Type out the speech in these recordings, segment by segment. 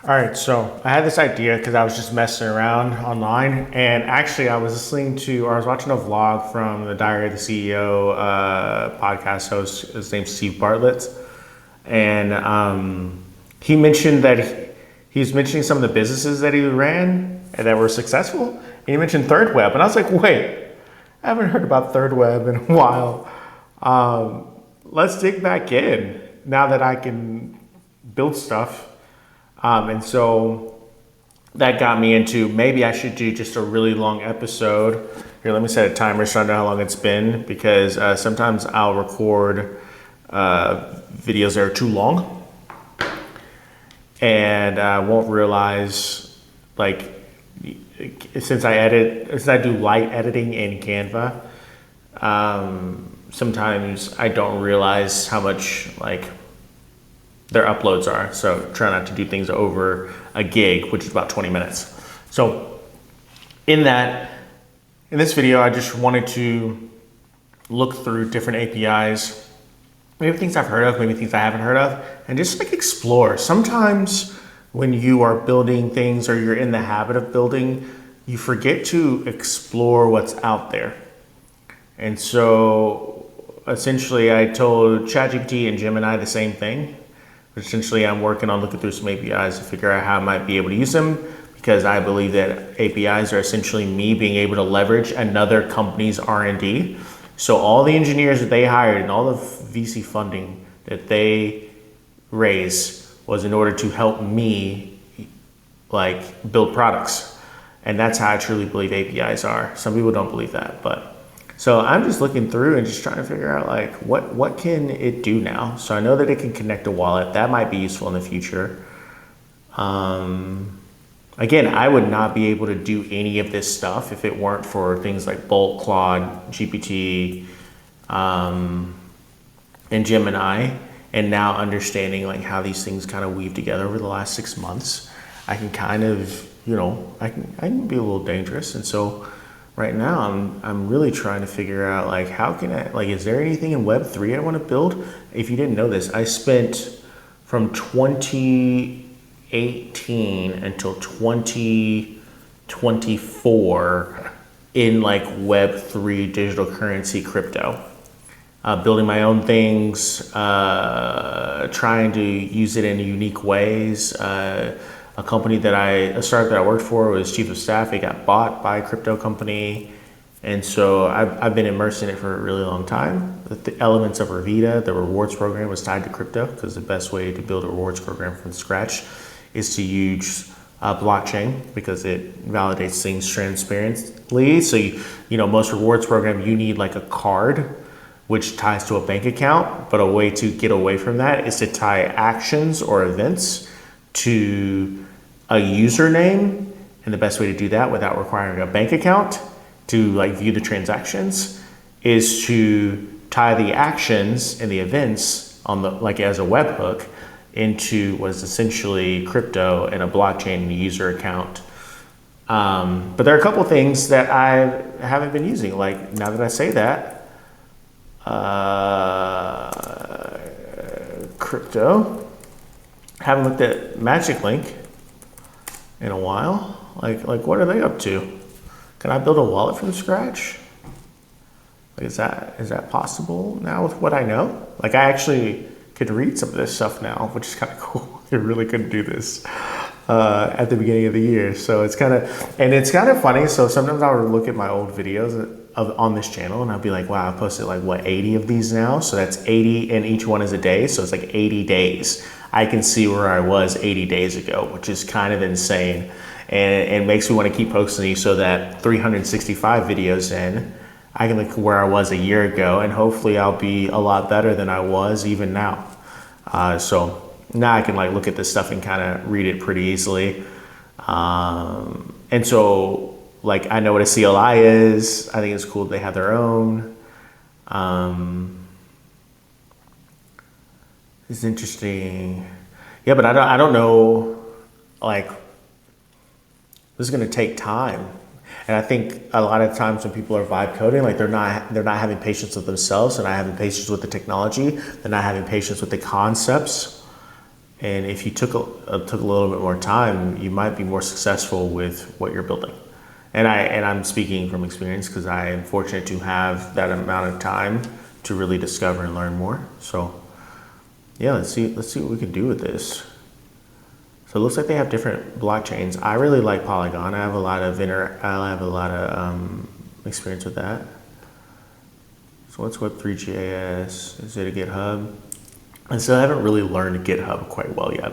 All right, so I had this idea because I was just messing around online, and actually, I was listening to, or I was watching a vlog from the Diary of the CEO podcast host. His name's Steve Bartlett, and he mentioned that he was mentioning some of the businesses that he ran and that were successful. And he mentioned Third Web, and I was like, wait, I haven't heard about Third Web in a while. Let's dig back in now that I can build stuff. And so that got me into maybe I should do just a really long episode. Here, let me set a timer so I know how long it's been, because sometimes I'll record videos that are too long and I won't realize, like, since I do light editing in Canva, sometimes I don't realize how much their uploads are. So try not to do things over a gig, which is about 20 minutes. So in this video, I just wanted to look through different APIs, maybe things I've heard of, maybe things I haven't heard of, and just explore. Sometimes when you are building things or you're in the habit of building, you forget to explore what's out there. And so essentially I told ChatGPT and Gemini the same thing. Essentially, I'm working on looking through some APIs to figure out how I might be able to use them, because I believe that APIs are essentially me being able to leverage another company's R&D. So all the engineers that they hired and all the VC funding that they raised was in order to help me build products. And that's how I truly believe APIs are. Some people don't believe that, but so I'm just looking through and just trying to figure out what can it do now. So I know that it can connect a wallet. That might be useful in the future. Again, I would not be able to do any of this stuff if it weren't for things like Bolt, Claude, GPT, and Gemini. And now understanding how these things kind of weave together over the last 6 months, I can kind of, I can be a little dangerous. And so right now, I'm really trying to figure out how can I, is there anything in Web3 I want to build? If you didn't know this, I spent from 2018 until 2024 in Web3 digital currency crypto, building my own things, trying to use it in unique ways. A startup that I worked for was chief of staff. It got bought by a crypto company. And so I've been immersed in it for a really long time. The elements of Revita, the rewards program, was tied to crypto, because the best way to build a rewards program from scratch is to use blockchain, because it validates things transparently. So, most rewards program, you need a card, which ties to a bank account. But a way to get away from that is to tie actions or events to a username, and the best way to do that without requiring a bank account to view the transactions is to tie the actions and the events on the as a webhook into what is essentially crypto and a blockchain and a user account. But there are a couple things that I haven't been using. Now that I say that, crypto. Haven't looked at Magic Link in a while. What are they up to? Can I build a wallet from scratch? Is that possible now with what I know? I actually could read some of this stuff now, which is kind of cool. I really couldn't do this at the beginning of the year. So it's kind of funny. So sometimes I'll look at my old videos on this channel and I'll be like, wow, I posted 80 of these now. So that's 80, and each one is a day. So it's 80 days. I can see where I was 80 days ago, which is kind of insane. And it makes me want to keep posting these, so that 365 videos in, I can look at where I was a year ago, and hopefully I'll be a lot better than I was even now. So now I can look at this stuff and kind of read it pretty easily. And so I know what a CLI is. I think it's cool that they have their own. It's interesting. Yeah, but I don't know, this is going to take time. And I think a lot of times when people are vibe coding, they're not having patience with themselves, they're not having patience with the technology, they're not having patience with the concepts. And if you took a little bit more time, you might be more successful with what you're building. And I'm speaking from experience because I am fortunate to have that amount of time to really discover and learn more. So yeah, let's see what we can do with this. So it looks like they have different blockchains. I really like Polygon. I have a lot of experience with that. So what's Web3 JS? Is it a GitHub? And so I haven't really learned GitHub quite well yet.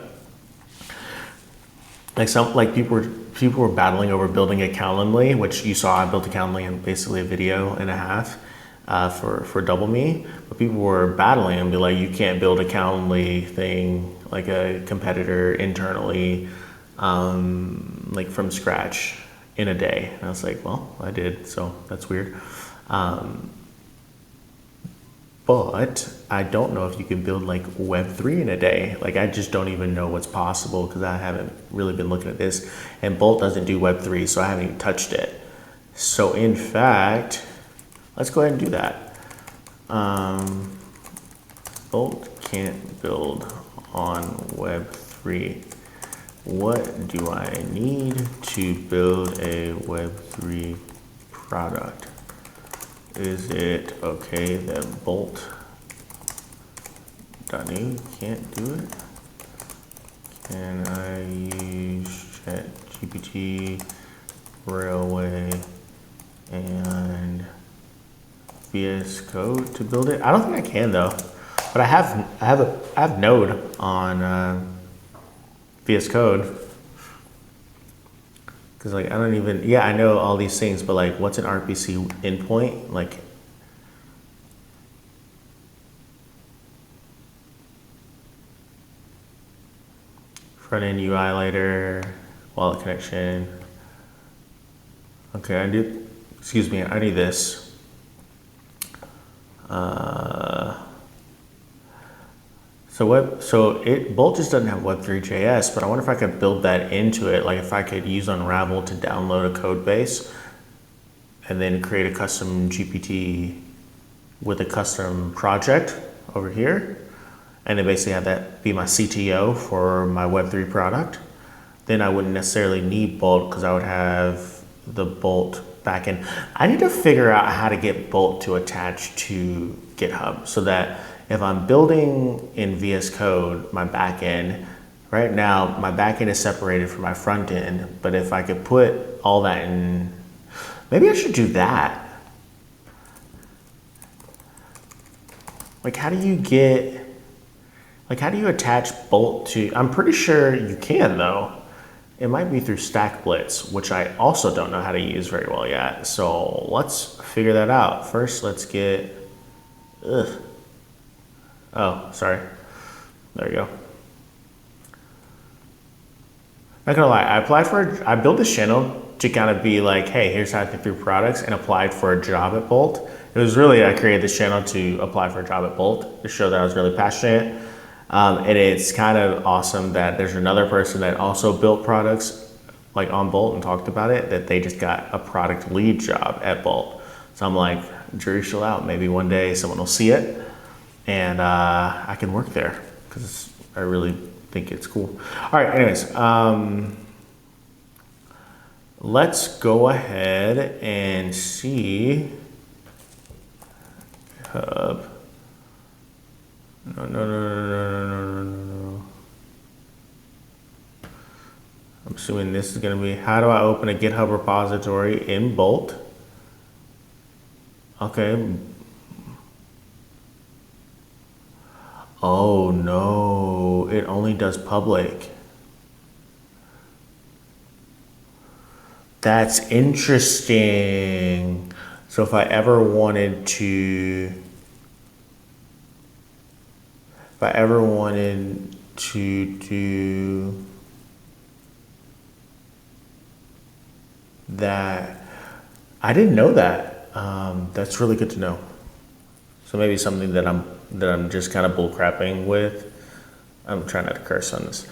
Like people were battling over building a Calendly, which you saw. I built a Calendly in basically a video and a half for Double Me. But people were battling and be like, you can't build a Calendly thing like a competitor internally, like from scratch in a day. And I was like, well, I did, so that's weird. But I don't know if you can build like Web3 in a day. Like I just don't even know what's possible because I haven't really been looking at this. And Bolt doesn't do Web3, so I haven't even touched it. So in fact, let's go ahead and do that. Bolt can't build on Web3. What do I need to build a Web3 product? Is it okay that Bolt.new can't do it? Can I use ChatGPT, Railway, and VS Code to build it? I don't think I can though, but I have Node on VS Code. Cause like I don't even, yeah, I know all these things, but like what's an RPC endpoint? Like front end UI later, wallet connection. Okay, I need this. Bolt just doesn't have Web3 JS, but I wonder if I could build that into it. Like if I could use Unravel to download a code base and then create a custom GPT with a custom project over here. And then basically have that be my CTO for my Web3 product. Then I wouldn't necessarily need Bolt because I would have the Bolt backend. I need to figure out how to get Bolt to attach to GitHub so that if I'm building in VS Code, my backend, right now my backend is separated from my front end, but if I could put all that in, maybe I should do that. Like how do you attach Bolt to, I'm pretty sure you can though. It might be through StackBlitz, which I also don't know how to use very well yet. So let's figure that out. First, let's get, oh, sorry. There you go. Not gonna lie, I built this channel to kind of be like, hey, here's how I think through products and applied for a job at Bolt. It was really, I created this channel to apply for a job at Bolt to show that I was really passionate. And it's kind of awesome that there's another person that also built products like on Bolt and talked about it, that they just got a product lead job at Bolt. So I'm like, jury still out. Maybe one day someone will see it and I can work there because I really think it's cool. All right, anyways, let's go ahead and see GitHub. No. I'm assuming this is going to be, how do I open a GitHub repository in Bolt? Okay. Oh no, it only does public. That's interesting. So if I ever wanted to do that, I didn't know that. That's really good to know. So maybe something that I'm just kind of bullcrapping with. I'm trying not to curse on this.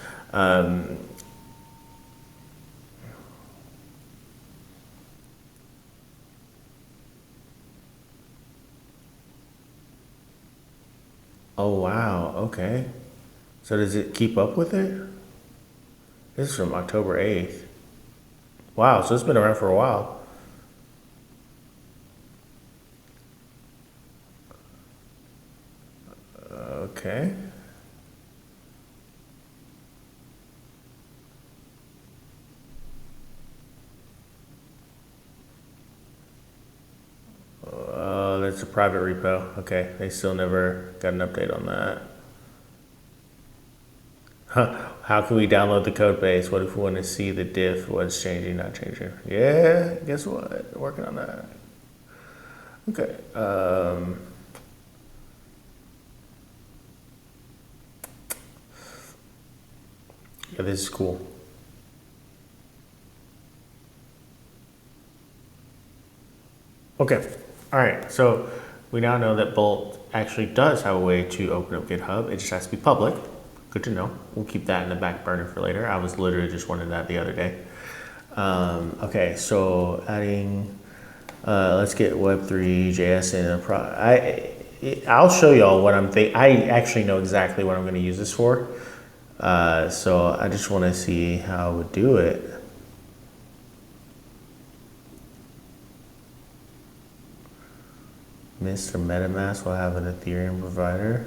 Oh wow, okay. So does it keep up with it? This is from October 8th. Wow, so it's been around for a while. Okay. That's a private repo. Okay, they still never got an update on that. Huh. How can we download the code base? What if we want to see the diff, what's changing, not changing? Yeah, guess what? Working on that. Okay. Yeah, this is cool. Okay. All right. So we now know that Bolt actually does have a way to open up GitHub. It just has to be public. Good to know. We'll keep that in the back burner for later. I was literally just wondering that the other day. Okay, so adding, let's get Web3 JS in a I'll show y'all what I'm thinking. I actually know exactly what I'm going to use this for. So I just want to see how I would do it. Mr. MetaMask will have an Ethereum provider.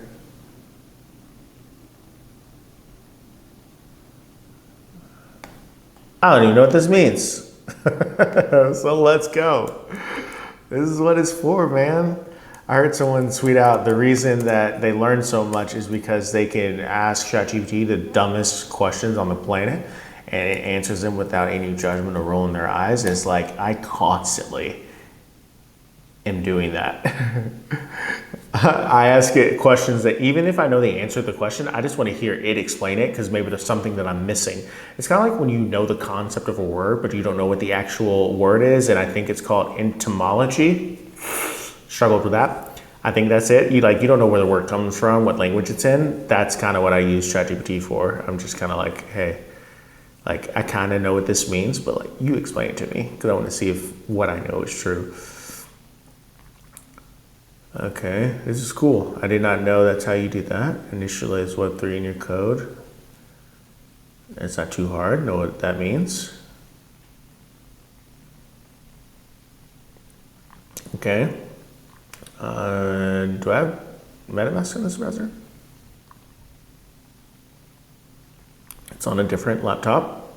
I don't even know what this means. So let's go. This is what it's for, man. I heard someone tweet out the reason that they learn so much is because they can ask ChatGPT the dumbest questions on the planet and it answers them without any judgment or rolling their eyes. It's like I constantly am doing that. I ask it questions that even if I know the answer to the question, I just want to hear it explain it because maybe there's something that I'm missing. It's kind of like when you know the concept of a word, but you don't know what the actual word is. And I think it's called etymology. Struggled with that. I think that's it. You don't know where the word comes from, what language it's in. That's kind of what I use ChatGPT for. I'm just kind of like, hey, like I kind of know what this means, but like you explain it to me because I want to see if what I know is true. Okay, this is cool. I did not know that's how you do that. Initialize Web3 in your code. It's not too hard. Know what that means. Okay. Do I have MetaMask in this browser? It's on a different laptop.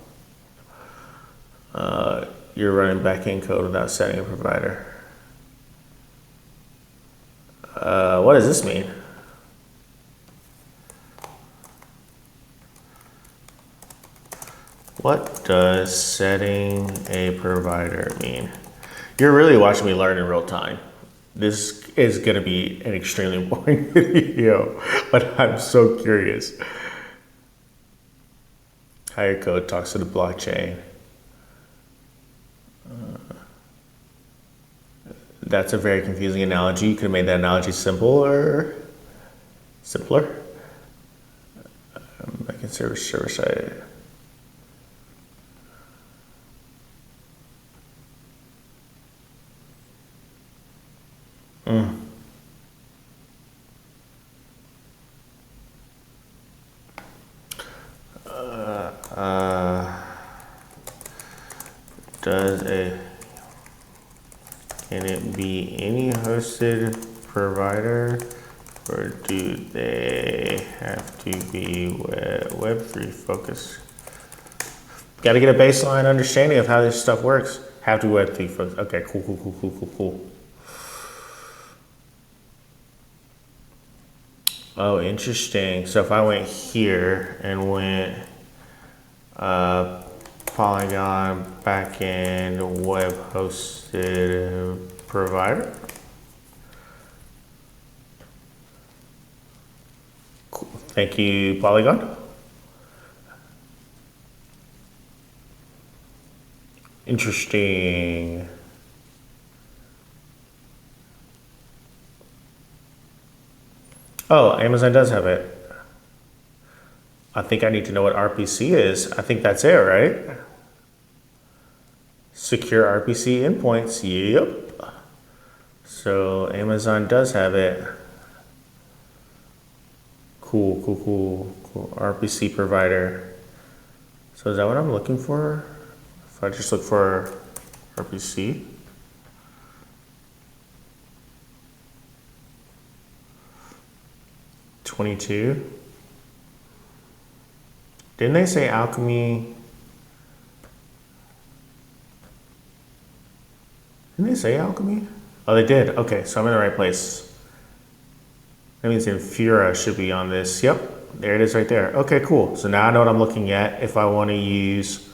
You're running backend code without setting a provider. What does this mean? What does setting a provider mean? You're really watching me learn in real time. This is going to be an extremely boring video, but I'm so curious. How your code talks to the blockchain. That's a very confusing analogy. You could have made that analogy simpler. Backend server side. Can it be any hosted provider, or do they have to be Web3 focused? Got to get a baseline understanding of how this stuff works. Have to be Web3 focused. Okay, cool. Oh, interesting. So if I went here and went Polygon backend web hosted provider. Cool. Thank you, Polygon. Interesting. Oh, Amazon does have it. I think I need to know what RPC is. I think that's it, right? Secure RPC endpoints. Yep. So Amazon does have it. Cool. Cool. RPC provider. So is that what I'm looking for? If I just look for RPC. $22. Didn't they say Alchemy? Didn't they say Alchemy? Oh, they did. Okay, so I'm in the right place. That means Infura should be on this. Yep, there it is right there. Okay, cool. So now I know what I'm looking at if I want to use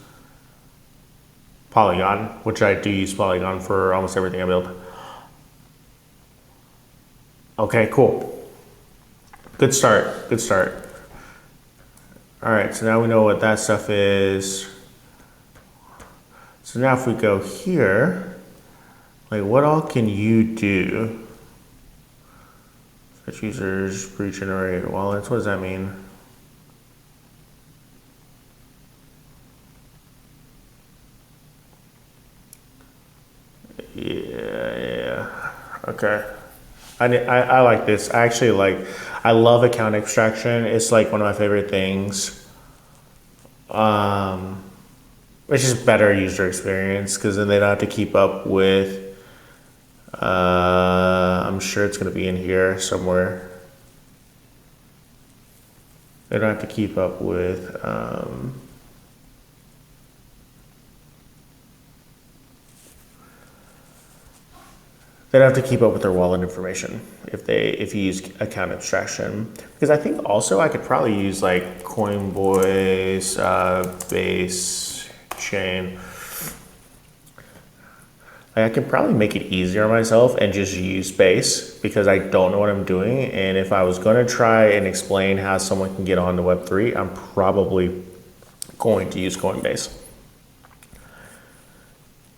Polygon, which I do use Polygon for almost everything I build. Okay, cool. Good start, good start. All right, so now we know what that stuff is. So now if we go here, like what all can you do? Such users, pre-generate wallets, what does that mean? Yeah, okay. I like this. I love account extraction. It's like one of my favorite things. It's just better user experience because then they don't have to keep up with, I'm sure it's going to be in here somewhere. They don't have to keep up with, they don't have to keep up with their wallet information if you use account abstraction. Because I think also I could probably use like Coinbase, Base Chain. Like I can probably make it easier on myself and just use Base because I don't know what I'm doing. And if I was going to try and explain how someone can get on to Web3, I'm probably going to use Coinbase.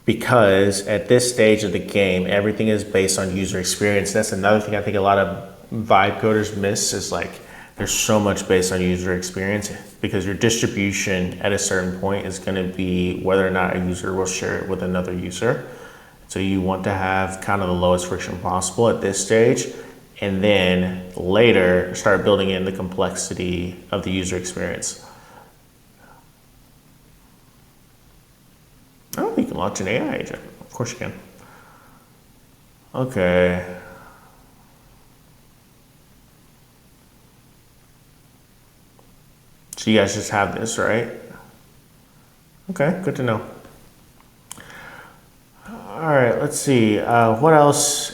Because at this stage of the game, everything is based on user experience. That's another thing I think a lot of vibe coders miss is like there's so much based on user experience because your distribution at a certain point is going to be whether or not a user will share it with another user. So you want to have kind of the lowest friction possible at this stage, and then later start building in the complexity of the user experience. Oh, you can launch an AI agent. Of course you can. Okay. So you guys just have this, right? Okay, good to know. All right, let's see. What else?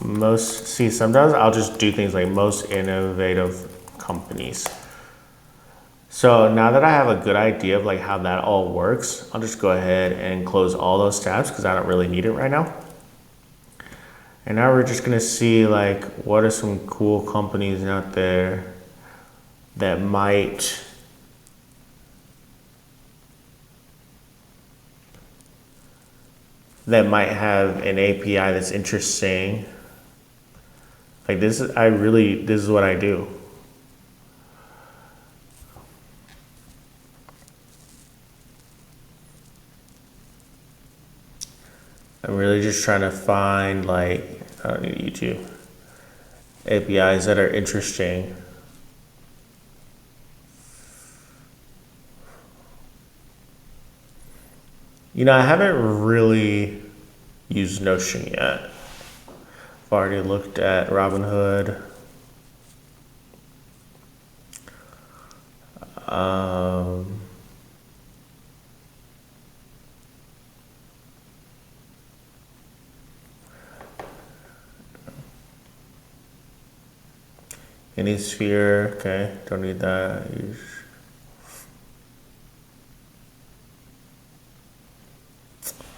Sometimes I'll just do things like most innovative companies. So now that I have a good idea of like how that all works, I'll just go ahead and close all those tabs because I don't really need it right now. And now we're just gonna see like what are some cool companies out there that might have an API that's interesting. Like this is what I do. I'm really just trying to find like, I don't need YouTube, APIs that are interesting. You know, I haven't really used Notion yet. I've already looked at Robinhood. AnySphere, okay, don't need that.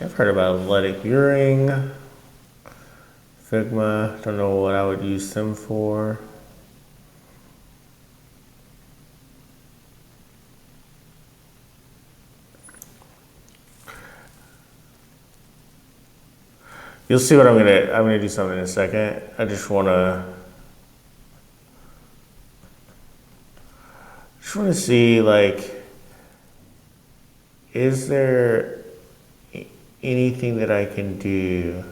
I've heard about Athletic Viewing, Figma, don't know what I would use them for. You'll see what I'm gonna do something in a second. I just wanna see like, is there anything that I can do?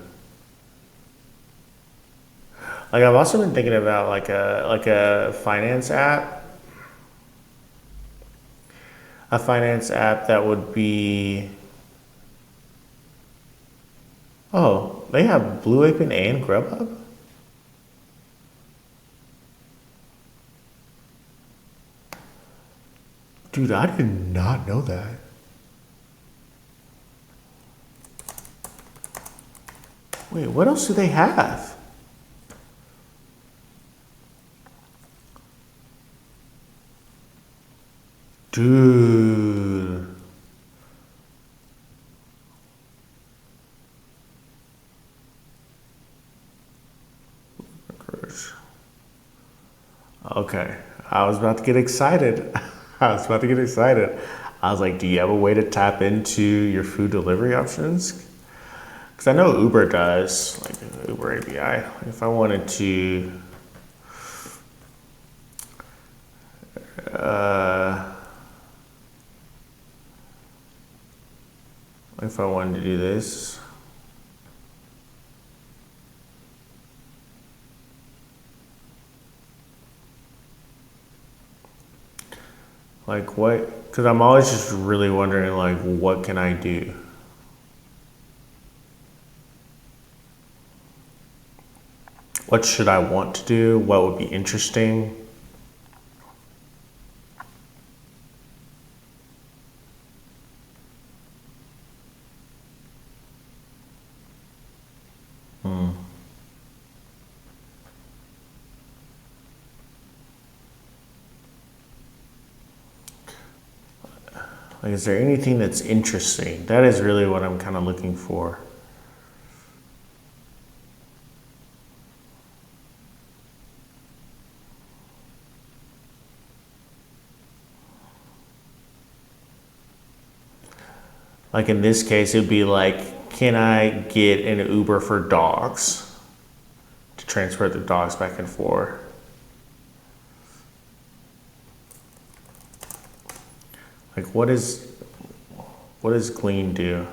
Like I've also been thinking about like a finance app that would be. Oh, they have Blue Apron and Grubhub. Dude, I did not know that. Wait, what else do they have? Dude. Okay, I was about to get excited. I was about to get excited. I was like, do you have a way to tap into your food delivery options? Because I know Uber does, like Uber API. If I wanted to, uh, if I wanted to do this, like what? Because I'm always just really wondering, like, what can I do? What should I want to do? What would be interesting? Like, is there anything that's interesting? That is really what I'm kind of looking for. Like in this case, it'd be like, can I get an Uber for dogs to transfer the dogs back and forth? Like, what does Glean do?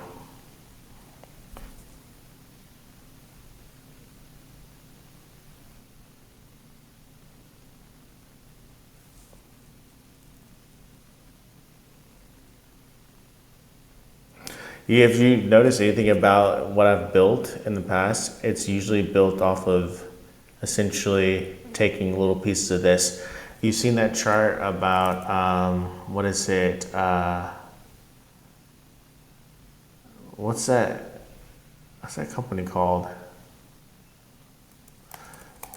Yeah, if you notice anything about what I've built in the past, it's usually built off of essentially taking little pieces of this. You've seen that chart about what is it? What's that? What's that company called?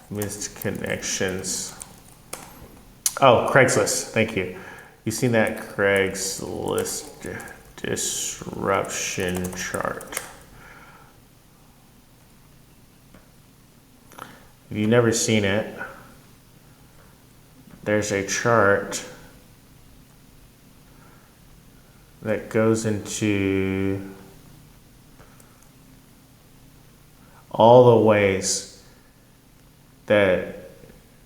Missed connections. Oh, Craigslist. Thank you. You've seen that Craigslist disruption chart. If you've never seen it, there's a chart that goes into all the ways that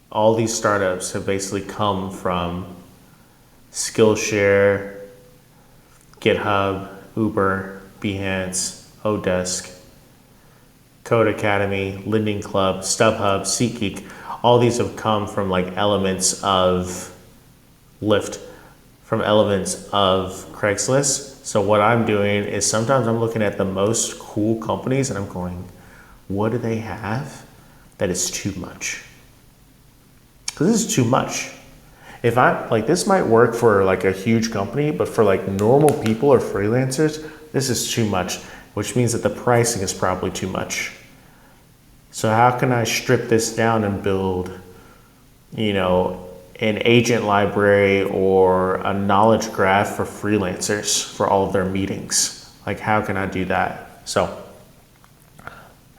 all these startups have basically come from Skillshare, GitHub, Uber, Behance, Odesk, Code Academy, Lending Club, StubHub, SeatGeek. All these have come from like elements of Lyft, from elements of Craigslist. So what I'm doing is sometimes I'm looking at the most cool companies and I'm going, what do they have that is too much? Because this is too much. If I like, this might work for like a huge company, but for like normal people or freelancers, this is too much, which means that the pricing is probably too much. So how can I strip this down and build, an agent library or a knowledge graph for freelancers for all of their meetings? Like, how can I do that? So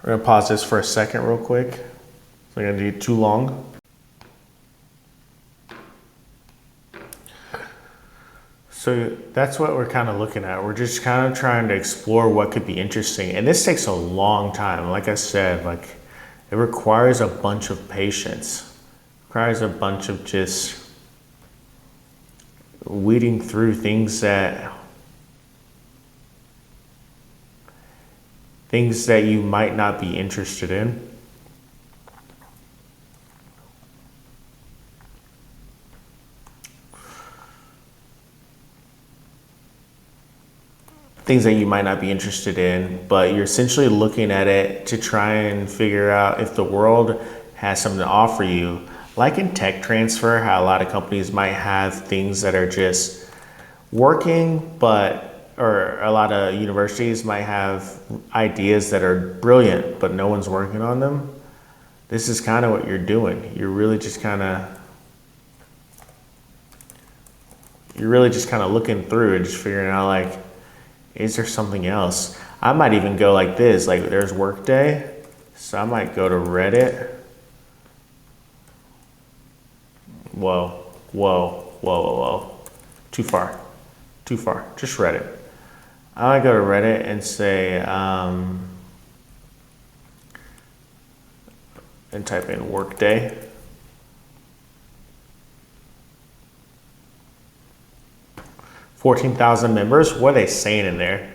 we're gonna pause this for a second real quick. So I'm gonna do too long. So that's what we're kind of looking at. We're just kind of trying to explore what could be interesting. And this takes a long time. Like I said, like it requires a bunch of patience. It requires a bunch of just weeding through things that you might not be interested in. things that you might not be interested in, but you're essentially looking at it to try and figure out if the world has something to offer you. Like in tech transfer, how a lot of companies might have things that are just working, or a lot of universities might have ideas that are brilliant, but no one's working on them. This is kind of what you're doing. You're really just kind of looking through and just figuring out, like, is there something else? I might even go like this, like there's Workday, so I might go to Reddit. Whoa, whoa, whoa, whoa, whoa. Too far, just Reddit. I might go to Reddit and say, and type in Workday. 14,000 members. What are they saying in there?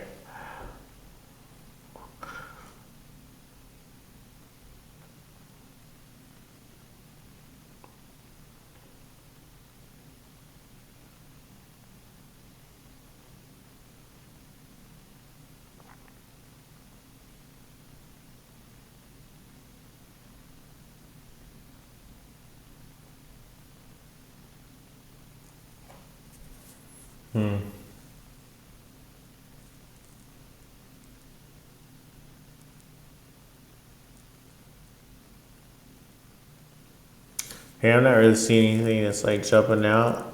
Hey, I'm not really seeing anything that's like jumping out,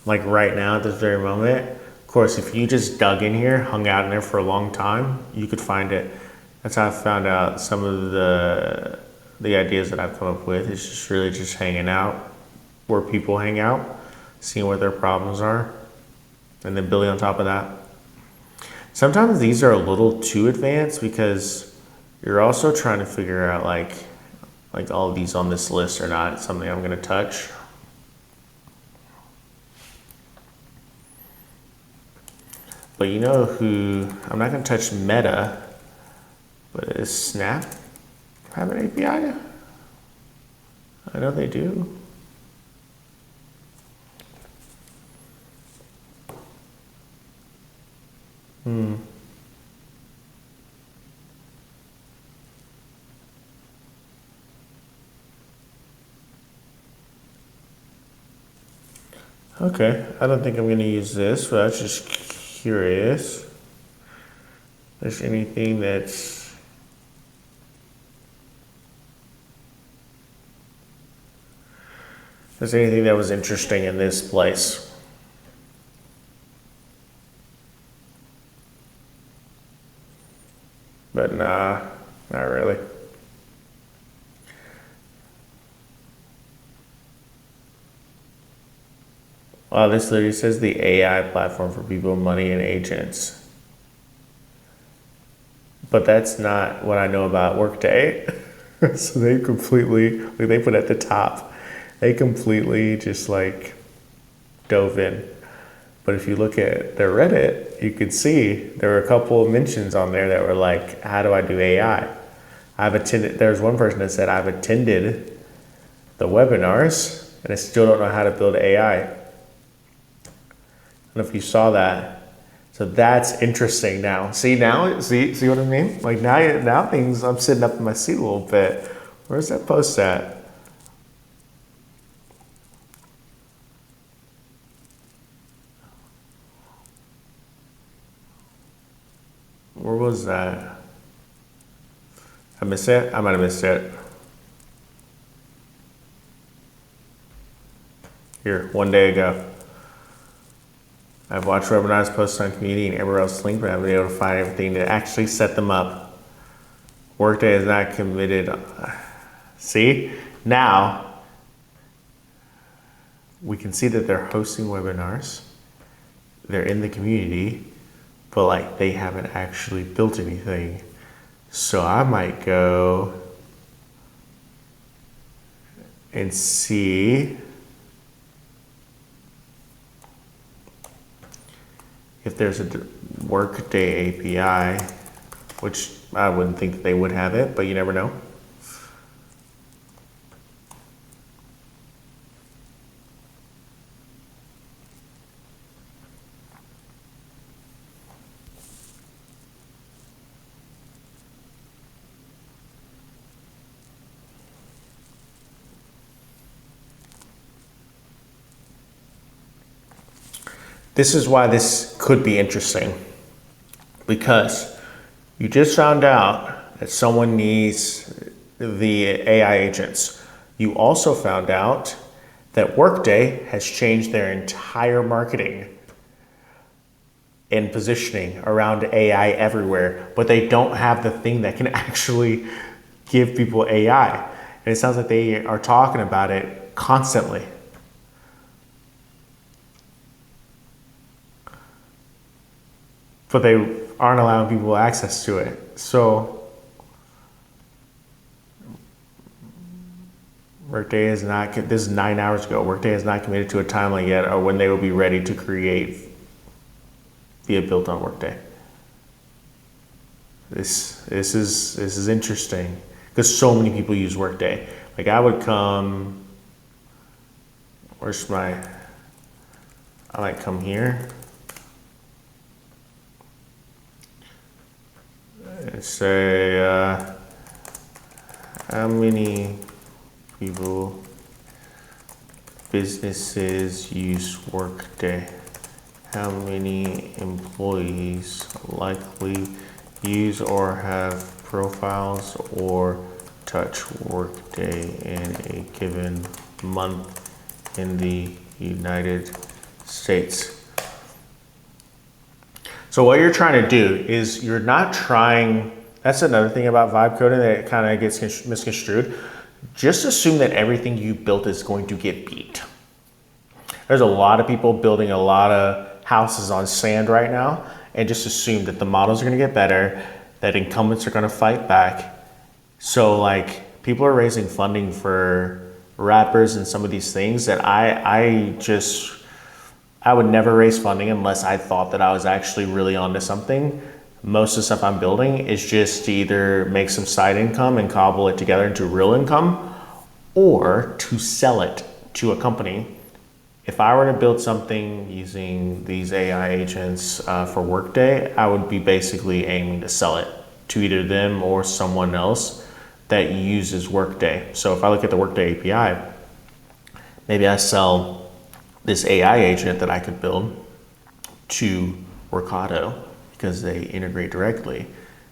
like right now at this very moment. Of course, if you just dug in here, hung out in there for a long time, you could find it. That's how I found out some of the ideas that I've come up with. It's just really just hanging out where people hang out, seeing what their problems are, and then building on top of that. Sometimes these are a little too advanced because you're also trying to figure out like all of these on this list are not something I'm going to touch. But you know who, I'm not going to touch Meta, but is Snap have an API? I know they do. Okay, I don't think I'm going to use this, but I was just curious. There's anything that was interesting in this place. But nah, not really. Wow, this literally says the AI platform for people, money, and agents. But that's not what I know about Workday. So they completely, like they put at the top, they completely just like dove in. But if you look at their Reddit, you could see there were a couple of mentions on there that were like, how do I do AI? There's one person that said, I've attended the webinars and I still don't know how to build AI. I don't know if you saw that. So that's interesting now. See what I mean? Like now things, I'm sitting up in my seat a little bit. Where's that post at? Where was that? I missed it? I might have missed it. Here, one day ago. I've watched webinars posted on community and everywhere else linked, but I haven't been able to find everything to actually set them up. Workday is not committed. See? Now, we can see that they're hosting webinars. They're in the community, but like they haven't actually built anything. So I might go and see if there's a Workday API, which I wouldn't think that they would have it, but you never know. This is why this could be interesting, because you just found out that someone needs the AI agents. You also found out that Workday has changed their entire marketing and positioning around AI everywhere, but they don't have the thing that can actually give people AI. And it sounds like they are talking about it constantly. But they aren't allowing people access to it. So Workday is not, this is 9 hours ago, Workday has not committed to a timeline yet or when they will be ready to create via built on Workday. This is interesting because so many people use Workday. Like I would come, I might come here and say, how many people, businesses use Workday? How many employees likely use or have profiles or touch Workday in a given month in the United States? So what you're trying to do is you're not trying, that's another thing about vibe coding that kind of gets misconstrued. Just assume that everything you built is going to get beat. There's a lot of people building a lot of houses on sand right now and just assume that the models are going to get better, that incumbents are going to fight back. So like people are raising funding for rappers and some of these things that I would never raise funding unless I thought that I was actually really onto something. Most of the stuff I'm building is just to either make some side income and cobble it together into real income or to sell it to a company. If I were to build something using these AI agents for Workday, I would be basically aiming to sell it to either them or someone else that uses Workday. So if I look at the Workday API, maybe I sell this AI agent that I could build to Workato because they integrate directly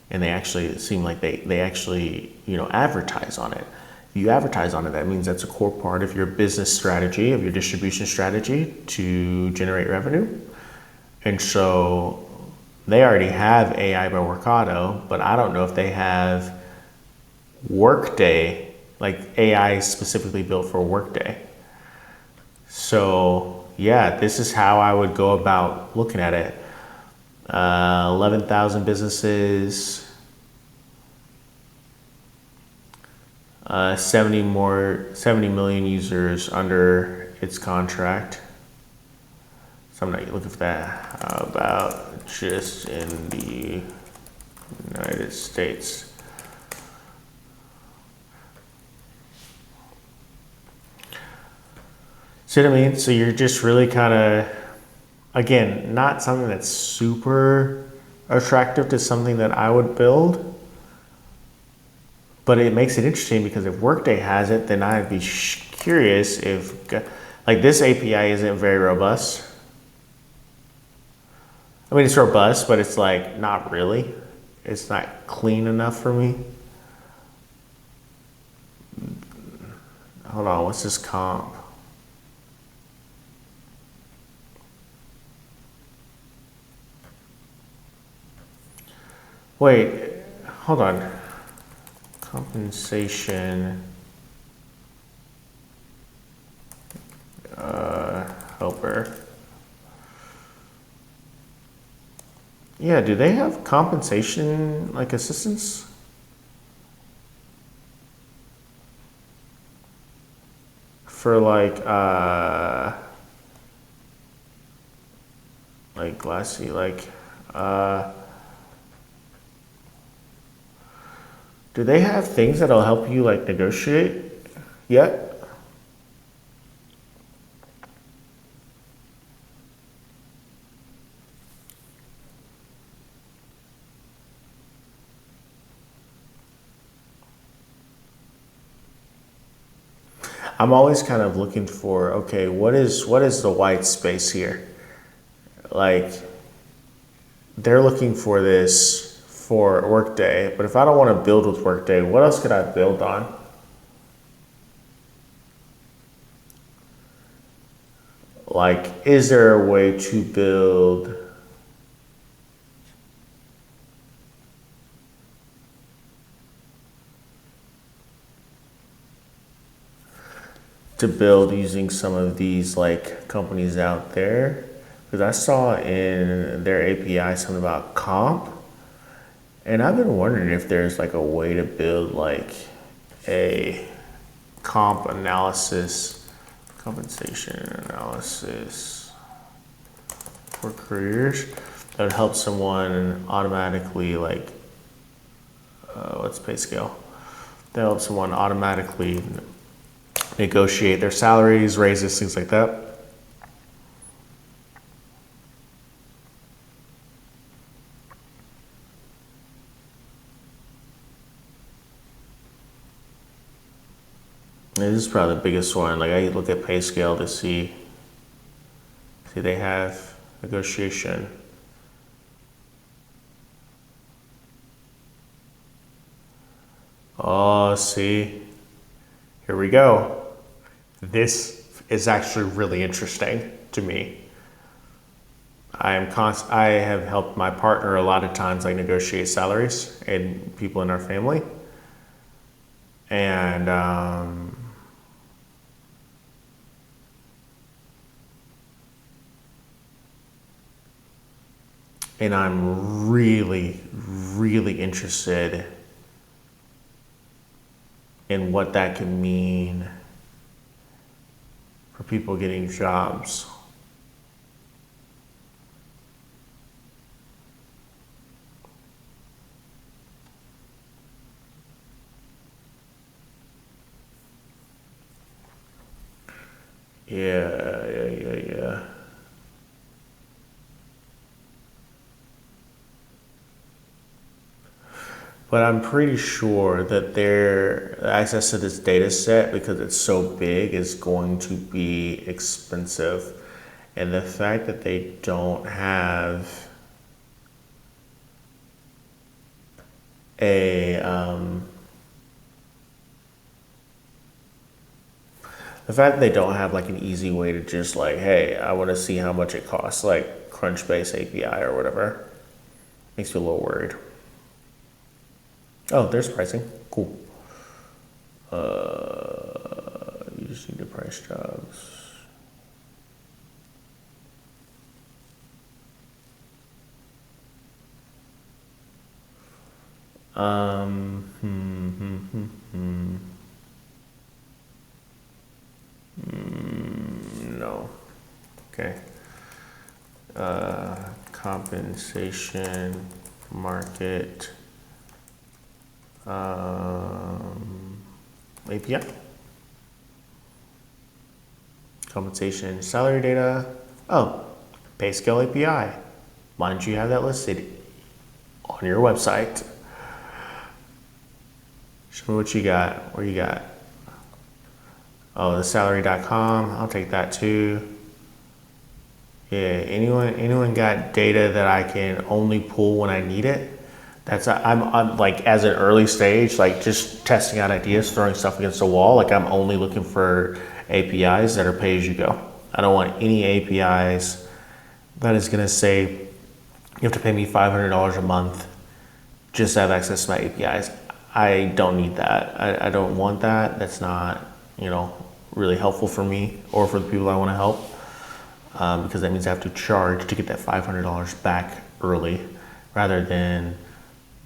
and they actually seem like they actually, advertise on it. If you advertise on it, that means that's a core part of your business strategy, of your distribution strategy to generate revenue. And so they already have AI by Workato, but I don't know if they have Workday, like AI specifically built for Workday. So yeah, this is how I would go about looking at it. 11,000 businesses, 70 million users under its contract. So I'm not looking for that. How about just in the United States? See what I mean? So you're just really kind of, again, not something that's super attractive to something that I would build. But it makes it interesting because if Workday has it, then I'd be curious if, like this API isn't very robust. I mean, it's robust, but it's like not really. It's not clean enough for me. Hold on, what's this comp? Wait, hold on. Compensation helper. Yeah, do they have compensation like assistance? For like Glassy, do they have things that'll help you like negotiate yet? I'm always kind of looking for, okay, what is the white space here? like they're looking for this for Workday, but if I don't want to build with Workday, what else could I build on? Like, is there a way to build using some of these like companies out there? Because I saw in their API something about comp, and I've been wondering if there's like a way to build like a comp analysis, compensation analysis for careers that would help someone automatically like, what's pay scale? That helps someone automatically negotiate their salaries, raises, things like that. This is probably the biggest one. Like I look at pay scale to see they have negotiation. Oh, see, here we go. This is actually really interesting to me. I have helped my partner a lot of times like negotiate salaries and people in our family. And I'm really, really interested in what that can mean for people getting jobs. Yeah. But I'm pretty sure that their access to this data set, because it's so big, is going to be expensive. And the fact that they don't have the fact that they don't have like an easy way to just like, hey, I want to see how much it costs, like Crunchbase API or whatever, makes me a little worried. Oh, there's pricing. Cool. You just need to price jobs. No. Okay. Compensation market API. Compensation salary data. Oh, pay scale API. Why don't you have that listed on your website? Show me what you got. Where you got? Oh, the salary.com. I'll take that too. Yeah, anyone got data that I can only pull when I need it? I'm like as an early stage, like just testing out ideas, throwing stuff against the wall. Like I'm only looking for APIs that are pay as you go. I don't want any APIs that is gonna say you have to pay me $500 a month just to have access to my APIs. I don't need that. I don't want that. That's not, really helpful for me or for the people I want to help. Because that means I have to charge to get that $500 back early rather than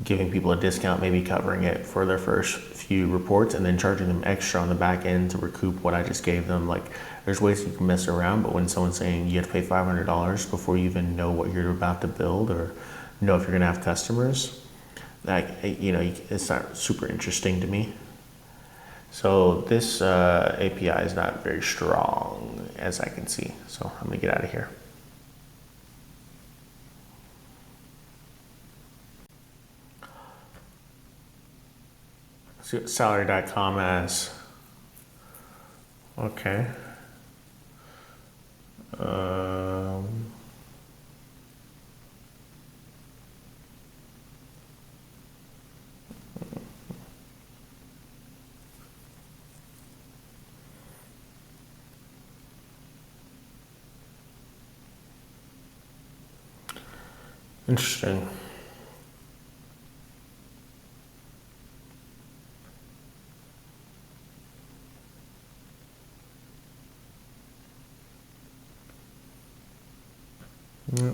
giving people a discount, maybe covering it for their first few reports and then charging them extra on the back end to recoup what I just gave them. Like there's ways you can mess around, but when someone's saying you have to pay $500 before you even know what you're about to build or know if you're gonna have customers, it's not super interesting to me. So this API is not very strong as I can see. So I'm gonna get out of here. See what salary.com has. Okay. Interesting.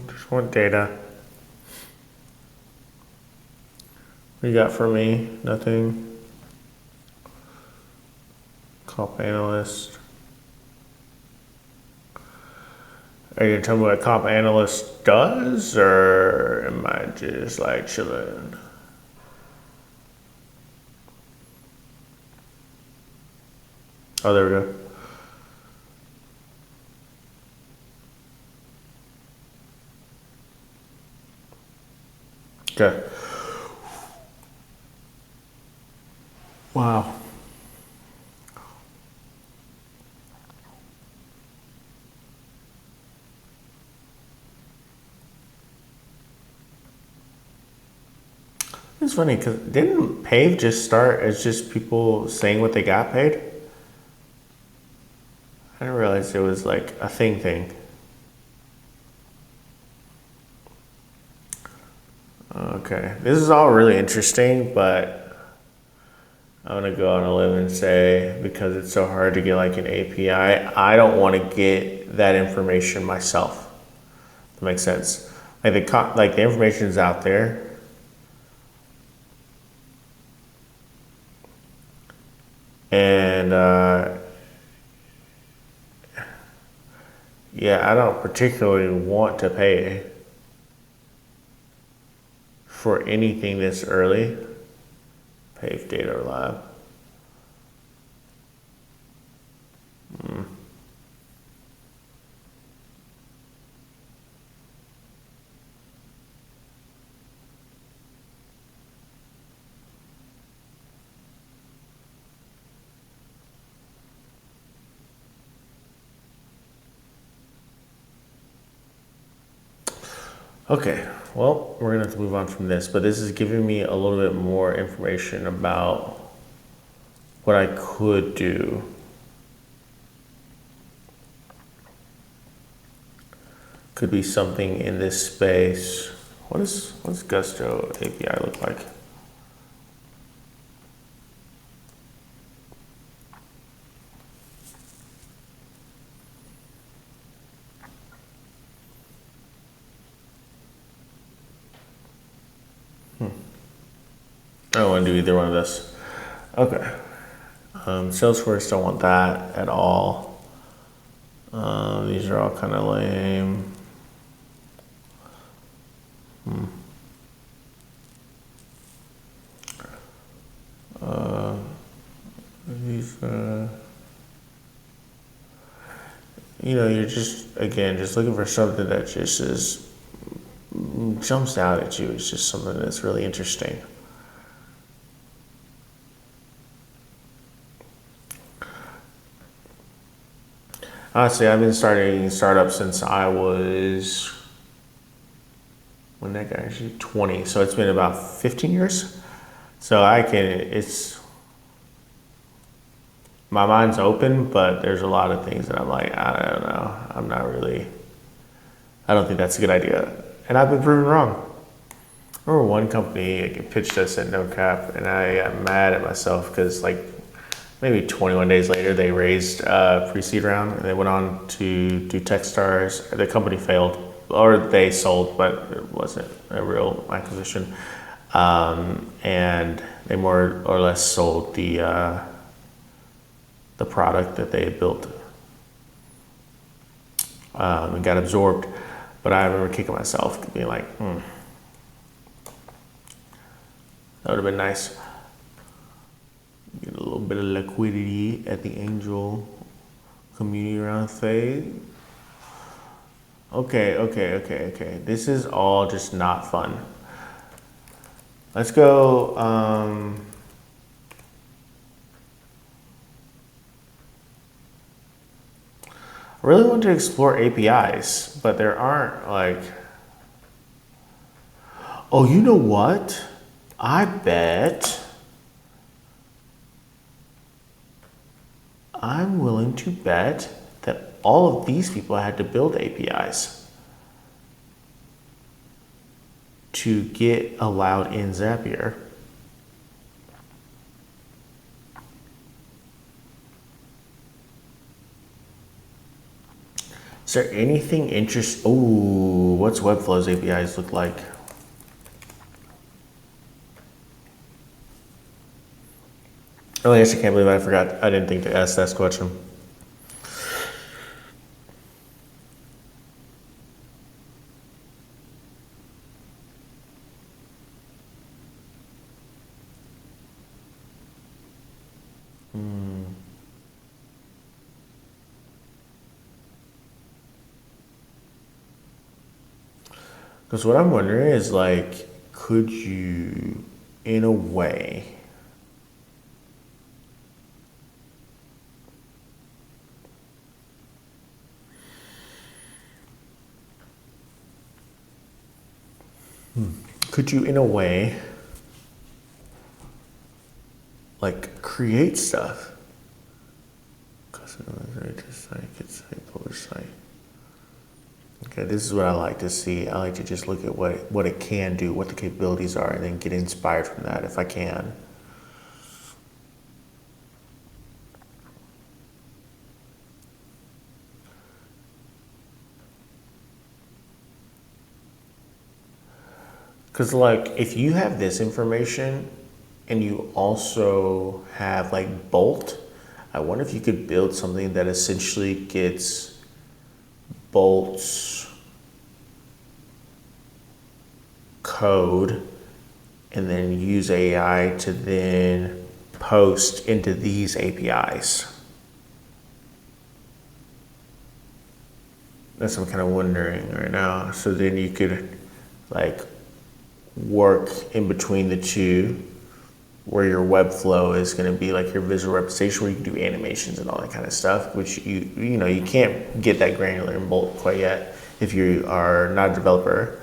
Just want data. What you got for me? Nothing. Comp analyst. Are you gonna tell me what a comp analyst does, or am I just like chilling? Oh, there we go. Okay. Wow. It's funny because didn't Pave just start as just people saying what they got paid? I didn't realize it was like a thing. Okay, this is all really interesting, but I'm gonna go on a limb and say because it's so hard to get like an API, I don't want to get that information myself. That makes sense. Like the information is out there, and yeah, I don't particularly want to pay for anything this early. Pave Data Lab. Okay, well, we're gonna have to move on from this, but this is giving me a little bit more information about what I could do. Could be something in this space. What's Gusto API look like? I don't want to do either one of this. Okay. Salesforce, don't want that at all. These are all kind of lame. These, you're just looking for something that just jumps out at you. It's just something that's really interesting. Honestly, I've been starting startups since I was, when that guy actually 20, so it's been about 15 years. So my mind's open, but there's a lot of things that I'm like, I don't know. I don't think that's a good idea. And I've been proven wrong. I remember one company pitched us at NoCap, and I got mad at myself because like maybe 21 days later they raised a pre-seed round, and they went on to do Techstars. The company failed, or they sold, but it wasn't a real acquisition. And they more or less sold the product that they had built, and got absorbed. But I remember kicking myself, being like, that would have been nice. Get a little bit of liquidity at the angel community round phase. Okay. This is all just not fun. Let's go. I really want to explore APIs, but there aren't like. Oh, you know what? I bet I'm willing to bet that all of these people had to build APIs. to get allowed in Zapier. Is there anything interesting? Oh, what's Webflow's APIs look like? Oh, yes, I can't believe I forgot. I didn't think to ask that question. Because what I'm wondering is like, could you, in a way, could you, in a way, like create stuff? Publish site. Okay, this is what I like to see. I like to just look at what it can do, what the capabilities are, and then get inspired from that if I can. Because like if you have this information and you also have like Bolt, I wonder if you could build something that essentially gets Bolt's code and then use AI to then post into these APIs. That's what I'm kind of wondering right now. So then you could like work in between the two, where your Webflow is going to be like your visual representation, where you can do animations and all that kind of stuff, which you can't get that granular in Bolt quite yet if you are not a developer.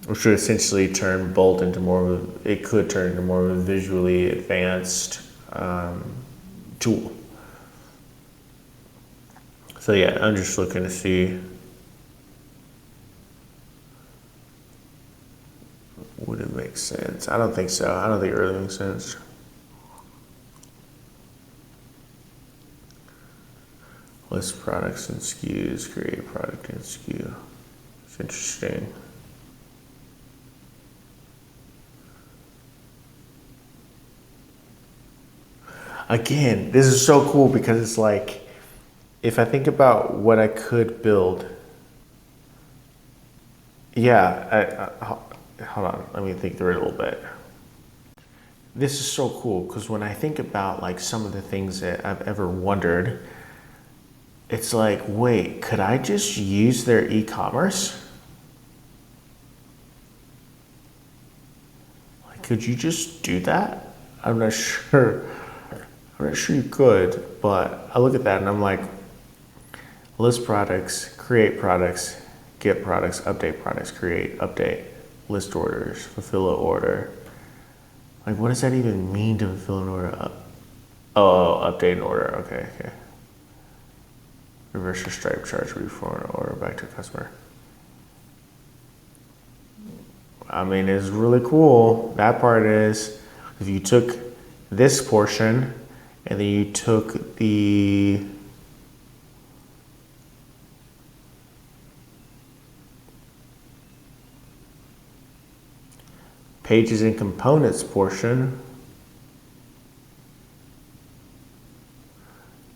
Which would essentially turn Bolt into it could turn into more of a visually advanced tool. So yeah, I'm just looking to see, would it make sense? I don't think so. I don't think it really makes sense. List products and SKUs, create product and SKU. It's interesting. Again, this is so cool because it's like, if I think about what I could build, hold on, let me think through it a little bit. This is so cool because when I think about like some of the things that I've ever wondered, it's like, wait, could I just use their e-commerce? Like, could you just do that? I'm not sure you could, but I look at that and I'm like, list products, create products, get products, update products, create, update, list orders, fulfill an order. Like, what does that even mean to fulfill an order? Update an order, okay. Reverse your Stripe charge, refund an order back to customer. I mean, it's really cool. That part is, if you took this portion and then you took the pages and components portion,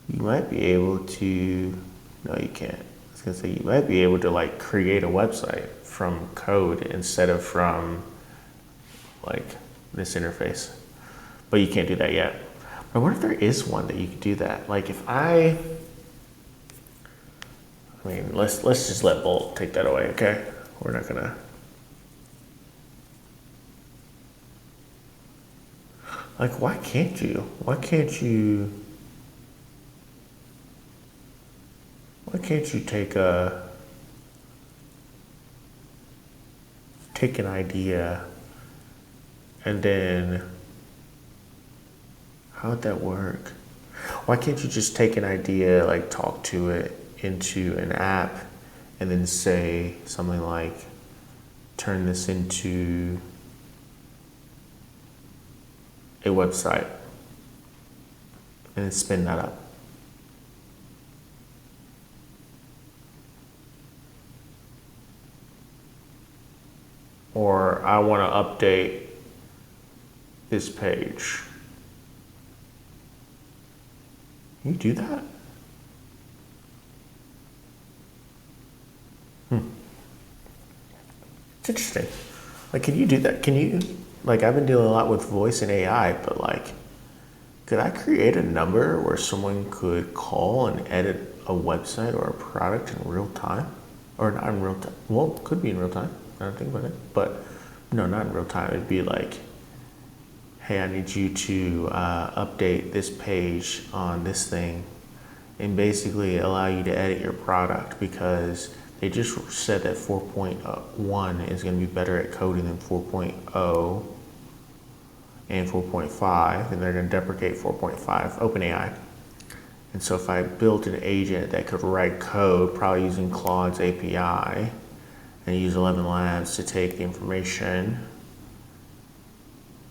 you might be able to, no, you can't. I was gonna say, you might be able to like create a website from code instead of from like this interface, but you can't do that yet. But what if there is one that you could do that? Like if I mean, let's just let Bolt take that away, okay? We're not gonna. Like, why can't you? Why can't you take an idea and then, how would that work? Why can't you just take an idea, like talk to it into an app, and then say something like, turn this into a website, and then spin that up. Or I want to update this page. Can you do that? It's interesting. Like, can you do that? Can you, like, I've been dealing a lot with voice and AI, but like, could I create a number where someone could call and edit a website or a product in real time? Or not in real time. Well, it could be in real time. I don't think about it. But no, not in real time. It'd be like, hey, I need you to update this page on this thing and basically allow you to edit your product, because they just said that 4.1 is going to be better at coding than 4.0 and 4.5, and they're going to deprecate 4.5, OpenAI. And so if I built an agent that could write code, probably using Claude's API, and use 11 Labs to take the information,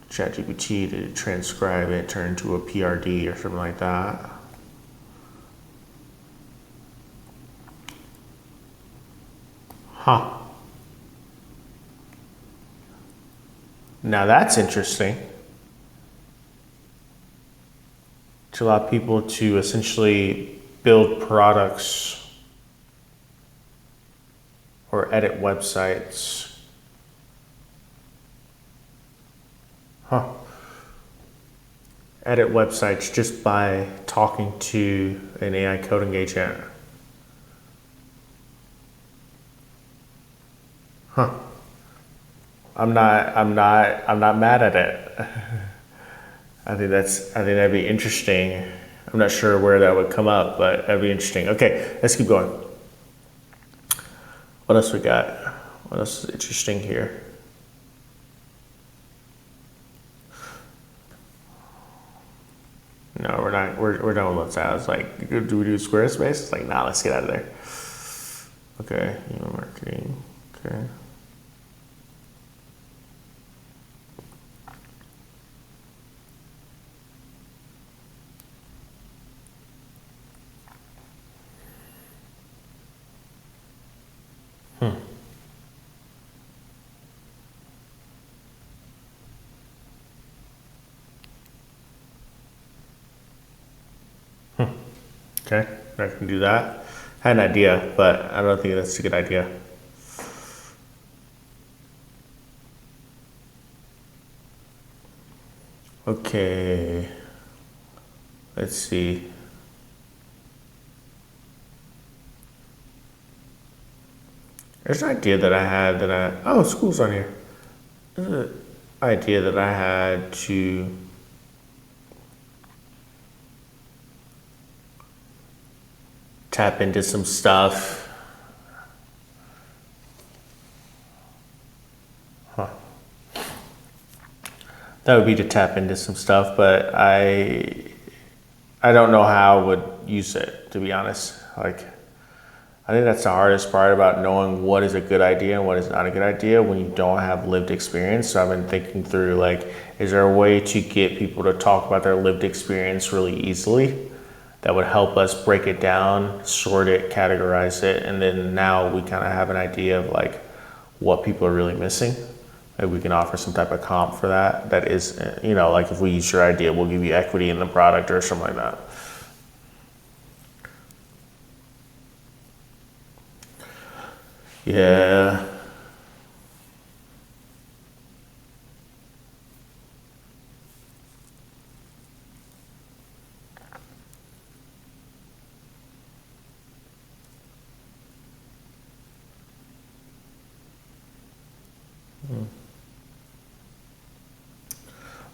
ChatGPT to transcribe it, turn into a PRD or something like that. Huh. Now that's interesting. To allow people to essentially build products or edit websites. Huh. Edit websites just by talking to an AI coding agent. Huh. I'm not mad at it. I think that'd be interesting. I'm not sure where that would come up, but that'd be interesting. Okay, let's keep going. What else we got? What else is interesting here? No, we're not. We're done with WhatsApp. It's like, do we do Squarespace? It's like, nah, let's get out of there. Okay, email marketing. Okay. Okay, I can do that. I had an idea, but I don't think that's a good idea. Okay, let's see. There's an idea that I had oh, school's on here. There's an idea that I had to tap into some stuff. Huh. That would be to tap into some stuff, but I don't know how I would use it, to be honest. Like, I think that's the hardest part about knowing what is a good idea and what is not a good idea when you don't have lived experience. So I've been thinking through, like, is there a way to get people to talk about their lived experience really easily that would help us break it down, sort it, categorize it, and then now we kind of have an idea of like what people are really missing. Maybe we can offer some type of comp for that. That is, like if we use your idea, we'll give you equity in the product or something like that. Yeah.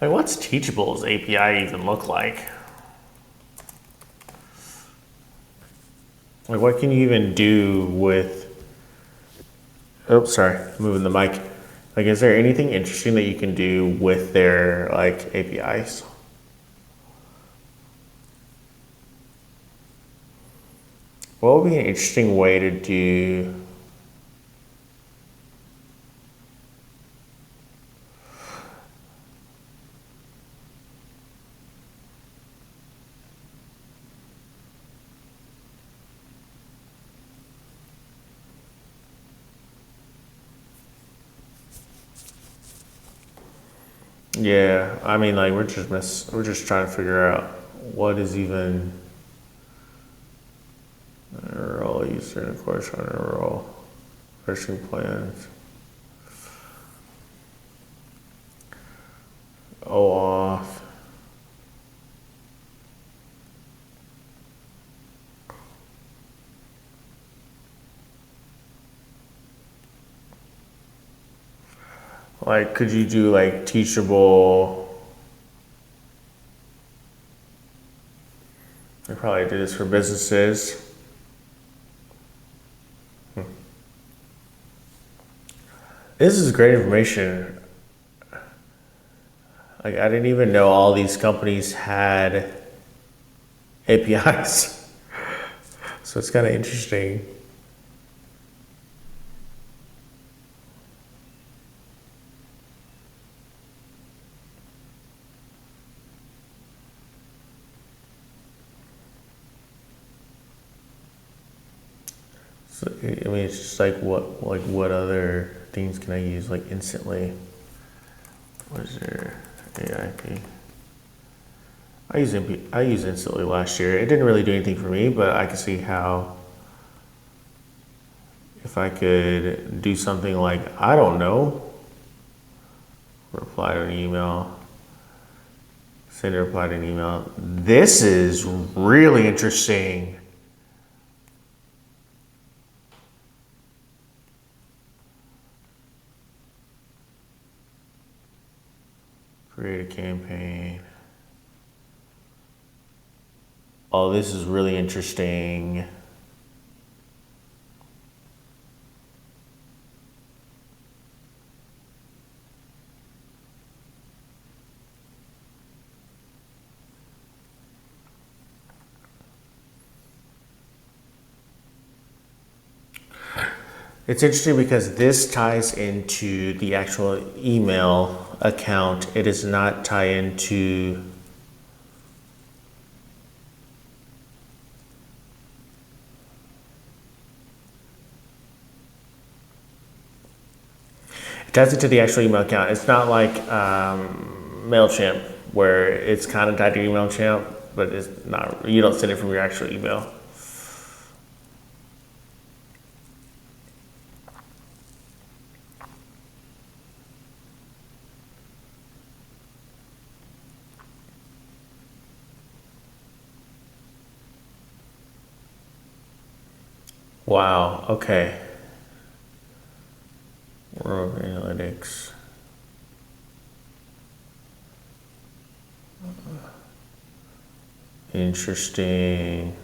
Like, what's Teachable's API even look like? Like, what can you even do with, oh, sorry, moving the mic. Like, is there anything interesting that you can do with their, like, APIs? What would be an interesting way to do Yeah, I mean, like we're just trying to figure out what is even role Eastern course on a role nursing plans. Off. Like, could you do like teachable? I probably do this for businesses. This is great information. Like, I didn't even know all these companies had APIs. So it's kind of interesting. So, I mean, it's just like what other things can I use like instantly? What is there? AIP. I used instantly last year. It didn't really do anything for me, but I could see how if I could do something like, I don't know, reply to an email, send a reply to an email. This is really interesting. Create a campaign. Oh, this is really interesting. It's interesting because this ties into the actual email account. It does not tie into it ties into the actual email account. It's not like MailChimp where it's kind of tied to email account, but it's not. You don't send it from your actual email. Wow. Okay. World Analytics. Interesting.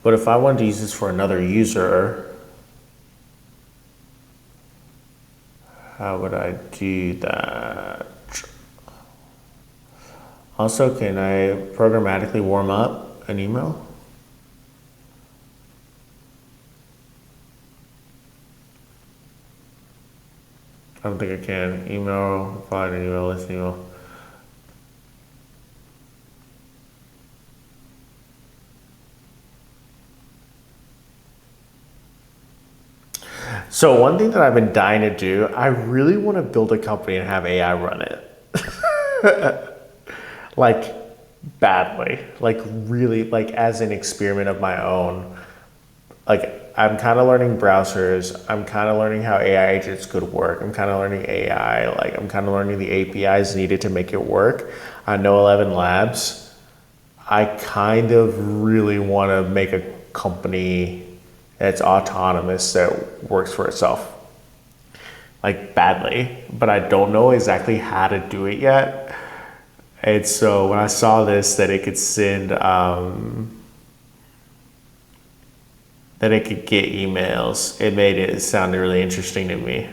But if I wanted to use this for another user, how would I do that? Also, can I programmatically warm up an email? I don't think I can. Email, reply to email, list email. So one thing that I've been dying to do, I really want to build a company and have AI run it. Like badly. Like really, like as an experiment of my own. Like I'm kind of learning browsers. I'm kind of learning how AI agents could work. I'm kind of learning AI. Like I'm kind of learning the APIs needed to make it work. I know 11 Labs. I kind of really want to make a company that's autonomous that works for itself. Like badly, but I don't know exactly how to do it yet. And so when I saw this, that it could send, that it could get emails, it made it sound really interesting to me.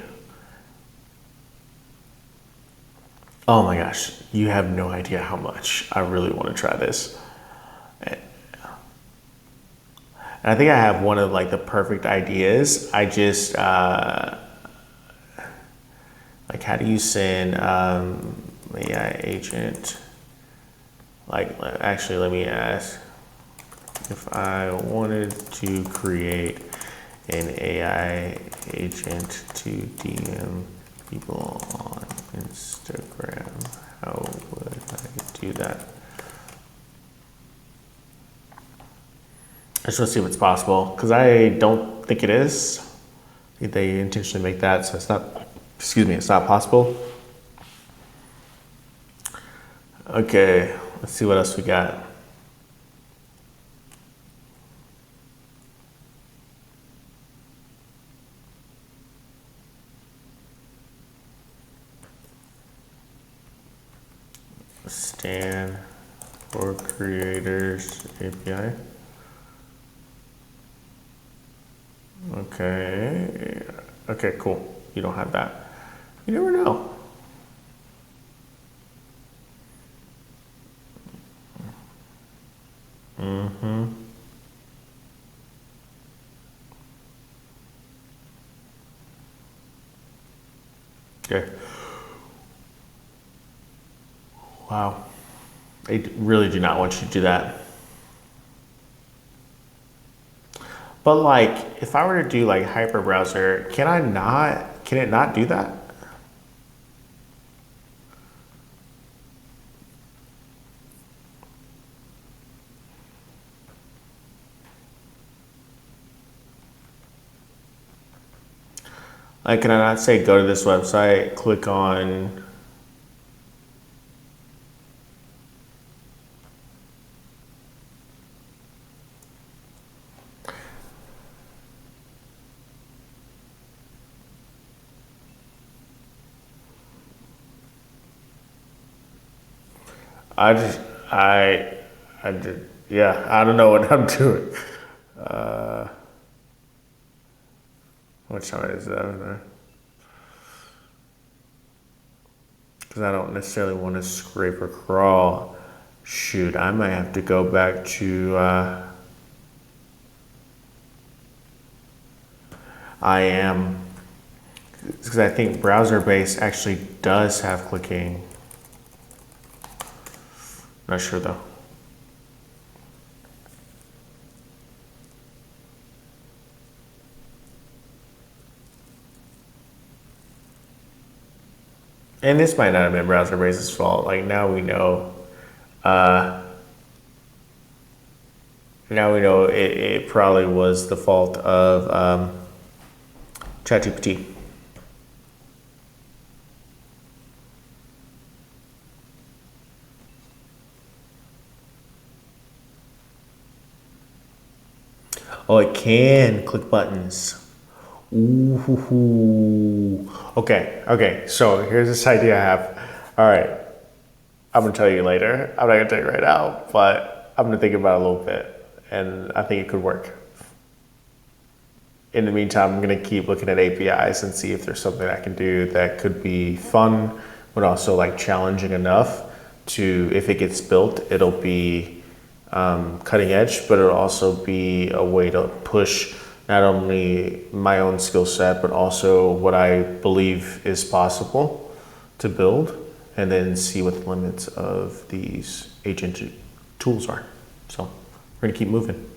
Oh my gosh, you have no idea how much I really want to try this. And I think I have one of like the perfect ideas. I just, like how do you send AI agent? Like actually, let me ask. If I wanted to create an AI agent to DM people on Instagram. How would I do that? I just want to see if it's possible because I don't think it is. I think they intentionally make that so it's not. Excuse me, it's not possible. Okay, let's see what else we got. Stan for Creators API. Okay. Okay, cool. You don't have that. You never know. Okay. Wow. They really do not want you to do that. But like, if I were to do like hyper browser, can it not do that? Like, can I not say go to this website, click on, I just, I did, yeah, I don't know what I'm doing. What time is that? Because I don't necessarily want to scrape or crawl. Shoot, I might have to go back to, I am, because I think browser base actually does have clicking. Not sure though. And this might not have been browser base's fault. Like now we know, it probably was the fault of ChatGPT. Oh, it can click buttons. Ooh. Okay. So here's this idea I have. All right. I'm gonna tell you later. I'm not gonna tell you right now, but I'm gonna think about it a little bit, and I think it could work. In the meantime, I'm gonna keep looking at APIs and see if there's something I can do that could be fun, but also like challenging enough to, if it gets built, it'll be cutting edge, but it'll also be a way to push not only my own skill set, but also what I believe is possible to build, and then see what the limits of these agent tools are. So we're gonna keep moving.